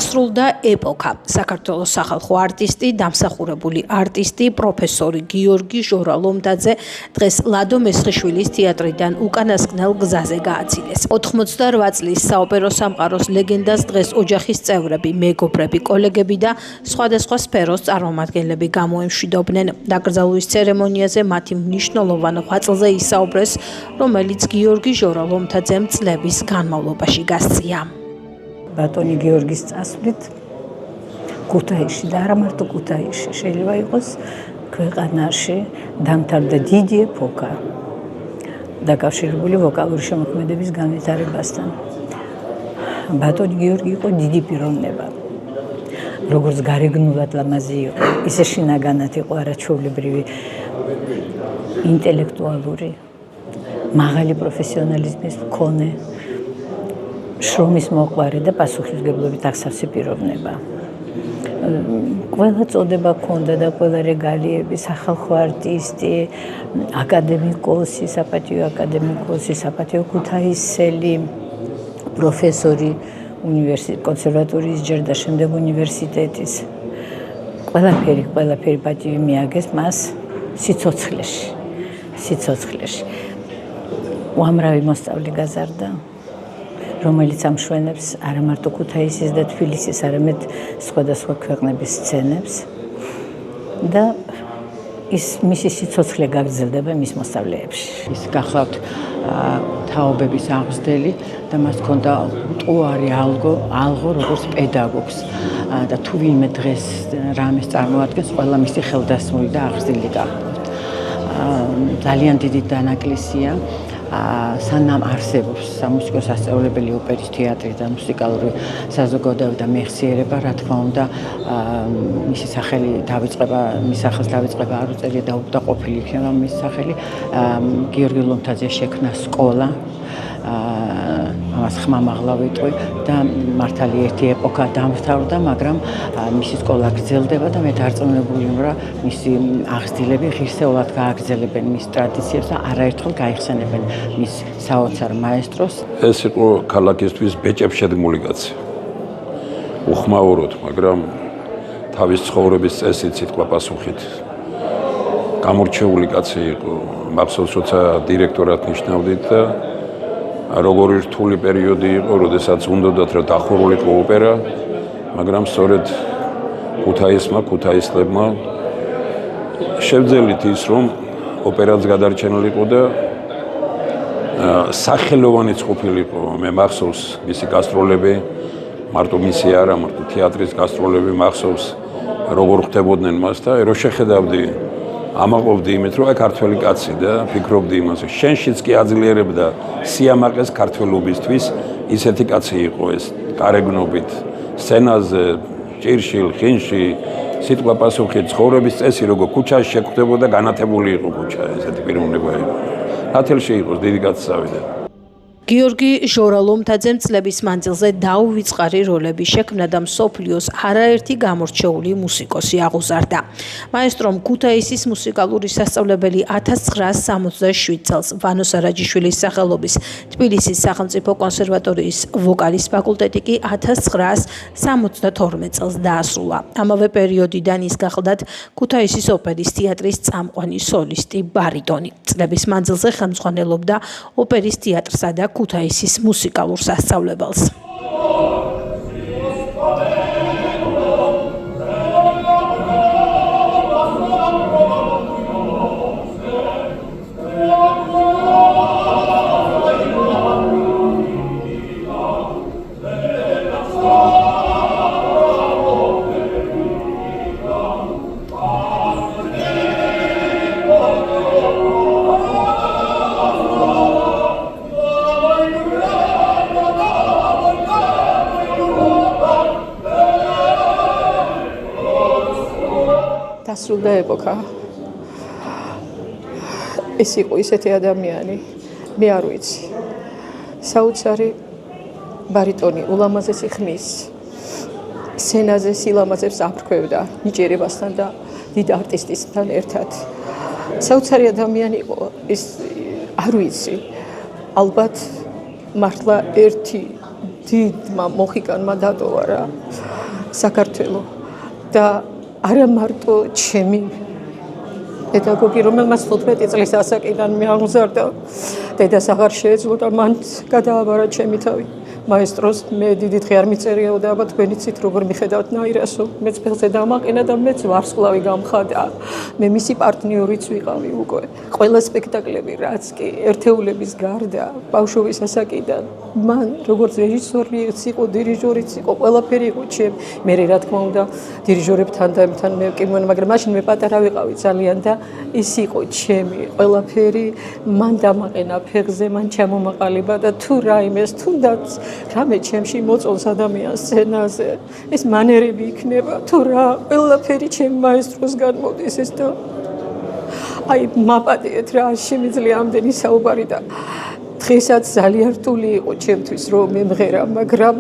დასრულდა ეპოქა. საქართველოს სახალხო არტისტი, დამსახურებული არტისტი, პროფესორი გიორგი ჟორალომდაძე დღეს ლადო მესხიშვილის თეატრიდან უკანასკნელ გზაზე გააცილეს. 88 წლის საოპერო სამყაროს ლეგენდას დღეს ოჯახის წევრები, მეგობრები, კოლეგები და სხვადასხვა სფეროს წარმომადგენლები გამოემშვიდობდნენ. დაკრძალვის ცერემონიაზე მათი მნიშვნელოვან ღვაწლზე ისაუბრეს, რომელიც გიორგი ჟორალომდაძემ წლების განმავლობაში გასწია. ბატონი გიორგის წასვლით ქუთაისში და არა მარტო ქუთაისში, შეიძლება იყოს ქვეყანაში დამთავრდა დიდი ეპოქა დაკავშირებული ვოკალური შემოქმედების განვითარებასთან. ბატონი გიორგი იყო დიდი პიროვნება. როგორც გარეგნულად ლამაზი იყო, ისე შინაგანად იყო არაჩვეულებრივი, ინტელექტუალური, მაღალი პროფესიონალიზმის მქონე, შრომის მოყვარე და პასუხისმგებლობით აღსავსე პიროვნება. ყველა წოდება ჰქონდა და ყველა რეგალიები, სახალხო არტისტი, აკადემიკოსი, საპატიო აკადემიკოსი, საპატიო ქუთაისელი, პროფესორი კონსერვატორიის ჯერ და შემდეგ უნივერსიტეტის. ყველაფერი პატივი მიაგეს მას სიცოცხლეში. უამრავი მოსწავლე გაზარდა, რომელიც ამშვენებს არა მარტო ქუთაისის და თბილისის, არამედ სხვადასხვა ქვეყნების სცენებს და მისი სიცოცხლე გაგრძელდება მის მოსწავლეებში. ის გახლავთ თაობების აღზრდელი და მას ჰქონდა მტუარი ალღო როგორც პედაგოგს და თუ ვინმე დღეს რამეს წარმოადგენს, ყველა მისი ხელდასმული და აღზრდილი გახლავთ. ძალიან დიდი დანაკლისია სანამ არსებობს სამუსიკო სასწავლებელი ოპერის თეატრი და მუსიკალური საზოგადოება და მეხსიერება, რა თქმა უნდა, მისი სახელი დავიწყება, მის სახელს დავიწყება არ უწევია და ყოფილი იქნება მის სახელი. გიორგი ლომთაძე შექმნა სკოლა, ამას ხმამაღლა ვიტყვი და მართალი ერთი ეპოქა დამთავრდა, მაგრამ მისი სკოლა გრძელდება და მე დარწმუნებული ვარ, რომ მისი აღზრდილები ღირსეულად გააგრძელებენ მის ტრადიციებს და არაერთხელ გაიხსენებენ მის საოცარ მაესტროს. ეს იყო ქალაქისთვის ბეჭებს შედგმული კაცი. უხმაუროდ, მაგრამ თავის ცხოვრების წესით, სიტყვა პასუხით გამორჩეული კაცი იყო. მახსოვს, როცა დირექტორად ნიშნავდით და როგორი რთული პერიოდი იყო, როდესაც უნდათ რომ დახურულიყო ოპერა, მაგრამ სწორედ ქუთაისლებმა შევძელით ის, რომ ოპერაც გადარჩენილიყო და სახელოვანიც ყოფილიყო. მე მახსოვს მისი გასტროლები, მარტო მისი არა, მარტო თეატრის გასტროლები მახსოვს, როგორ ხდებოდნენ მას და რო შეხედავდი, ამაყობდი იმით, რომ აი ქართველი კაცი და ფიქრობდი იმაზე, შენშიც კი აძლიერებდა სიამაყეს ქართველობისთვის, ისეთი კაცი იყო ეს, გარეგნობით, სცენაზე, ჭირში, ხინში, სიტყვა პასუხი, ცხოვრების წესი, როგორ ქუჩაში შეგვხვდებოდა, განათებული იყო ქუჩა, ესეთი პიროვნება იყო. ათელში იყოს დიდი კაცსავიდა. გიორგი ჟორალომდაძემ წლების მანძილზე დაუვიწყარი როლები შექმნა და მსოფლიოს არაერთი გამორჩეული მუსიკოსი აღუზარდა. მაესტრომ ქუთაისის მუსიკალური სასწავლებელი 1967 წელს ვანო სარაჯიშვილის სახელობის თბილისის სახელმწიფო კონსერვატორიის ვოკალის ფაკულტეტი კი 1972 წელს დაასრულა. ამავე პერიოდიდან ის გახლდათ ქუთაისის ოპერის თეატრის წამყვანი სოლისტი, ბარიტონი. წლების მანძილზე ხელმძღვანელობდა ოპერის თეატრსა და ქუთაისის მუსიკალურ სასწავლებელს. დასრულდა ეპოქა. ეს იყო ისეთი ადამიანი, მე არ ვიცი. საოცარი ბარიტონი, ულამაზესი ხმის, სცენაზე სილამაზებს აფრქვევდა ნიჭიერებასთან და დიდ არტისტისთან ერთად. საოცარი ადამიანი იყო, ის არ ვიცი. ალბათ მართლა ერთი დიდმა მოხიკანმა დატოვა რა. საქართველო და არა მარტო ჩემი პედაგოგი, რომელმაც 15 წლის ასაკიდან მეაღმზარდა, დედას აღარ შეეძლო და მან გადააბარა ჩემი თავი. მაესტროს მე დიდი დღე არ მიწერია და აბა თქვენი ცით როგორ მიხედავთ ნაირასო, მეც ფეხზე დამაყენა და მეც ვარსკვლავი გამხადა. მე მისი პარტნიორიც ვიყავი უკვე. ყველა სპექტაკლები, რაც კი ერთეულების გარდა, ბავშვობის ასაკიდან, მან როგორც რეჟისორიც იყო, დირიჟორიც იყო, ყველაფერი იყო ჩემ. მე რა თქმა უნდა, დირიჟორებთან და ამთან მე კი მგონი, მაგრამ მაშინ მე პატარა ვიყავი ძალიან და ის იყო ჩემი ყველაფერი, მან დამაყენა ფეხზე, მან ჩამომაყალიბა და თუ რაიმეს თუნდაც რამე ჩემში მოწონს ადამიანს სცენაზე, ეს მანერები იქნება, თუ რა, ყველაფერი ჩემ მაესტროსგან მოდის ეს და აი მაპატიეთ რა შემიძლია ამდენი საუბარი და დღესაც ძალიან რთული იყო ჩემთვის რომ მემღერა, მაგრამ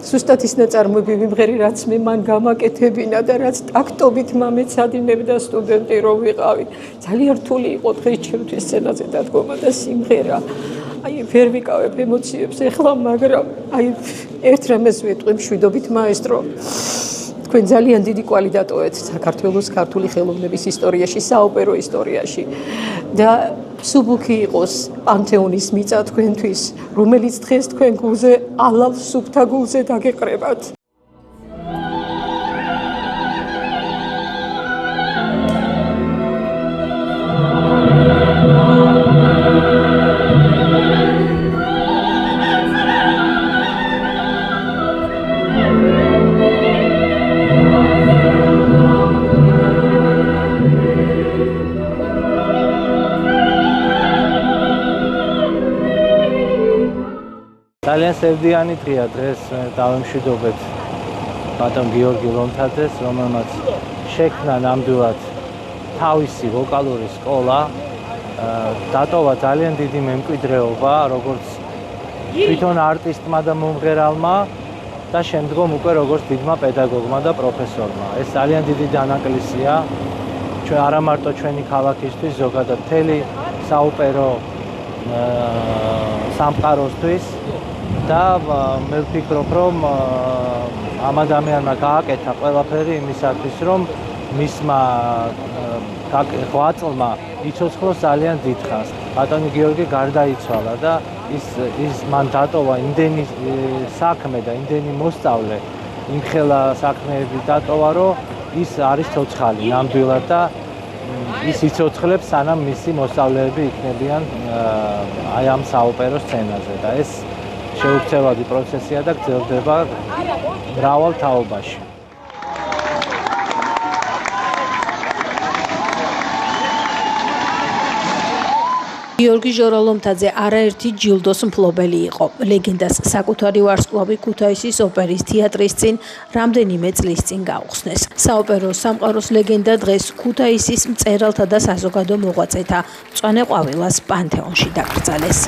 ზუსტად ის ნაწარმოები ვიმღერი, რაც მე მან გამაკეთებინა და რაც ტაქტობით მამეცადინებდა სტუდენტი რომ ვიყავი. ძალიან რთული იყო დღეს ჩემთვის სცენაზე დადგომა და სიმღერა. აი ვერ ვიკავებ ემოციებს ეხლა, მაგრამ აი ერთ რამეს ვეტყვი, მშვიდობით მაესტრო. თქვენ ძალიან დიდი კვალი დატოვეთ საქართველოს ქართული ხელოვნების ისტორიაში, საოპერო ისტორიაში და სუბუქი იყოს პანთეონის მიწა თქვენთვის, რომელიც დღეს თქვენ გულზე ალალ სუფთა გულზე დაგეყრებათ. ძალიან სევდიანი დღეა დღეს დავემშვიდობეთ ბატონ გიორგი ლონთაძეს, რომელმაც შექმნა ნამდვილად თავისი ვოკალური სკოლა. დატოვა ძალიან დიდი მემკვიდრეობა, როგორც თვითონ არტისტმა და მომღერალმა და შემდგომ უკვე როგორც დიდმა პედაგოგმა და პროფესორმა. ეს ძალიან დიდი დანაკლისია ჩვენ არა მარტო ჩვენი ქალაქისთვის, ზოგადად მთელი საოპერო სამყაროსთვის. და მე ვფიქრობ, რომ ამ ადამიანმა გააკეთა ყველაფერი იმისათვის, რომ მისმა ღვაწლმა იცოცხლოს ძალიან დიდხანს. ბატონი გიორგი გარდაიცვალა და ის მან დატოვა იმდენი საქმე და იმდენი მოსწავლე, იმხელა საქმეები დატოვა, რომ ის არის ცოცხალი ნამდვილად და ის იცოცხლებს, სანამ მისი მოსწავლეები იქნებიან აი ამ საოპერო სცენაზე და ეს შეუქცევადი პროცესია და გრძელდება მრავალ თაობაში. გიორგი ჟორალომთაძე არაერთი ჯილდოს მფლობელი იყო. ლეგენდას საკუთარი ვარსკვლავი ქუთაისის ოპერის თეატრის წინ რამდენიმე წლის წინ გაუხსნეს. საოპერო სამყაროს ლეგენდა დღეს ქუთაისის მწერალთა და საზოგადო მოღვაწეთა მწვანე ყვავილას პანთეონში დაკრძალეს.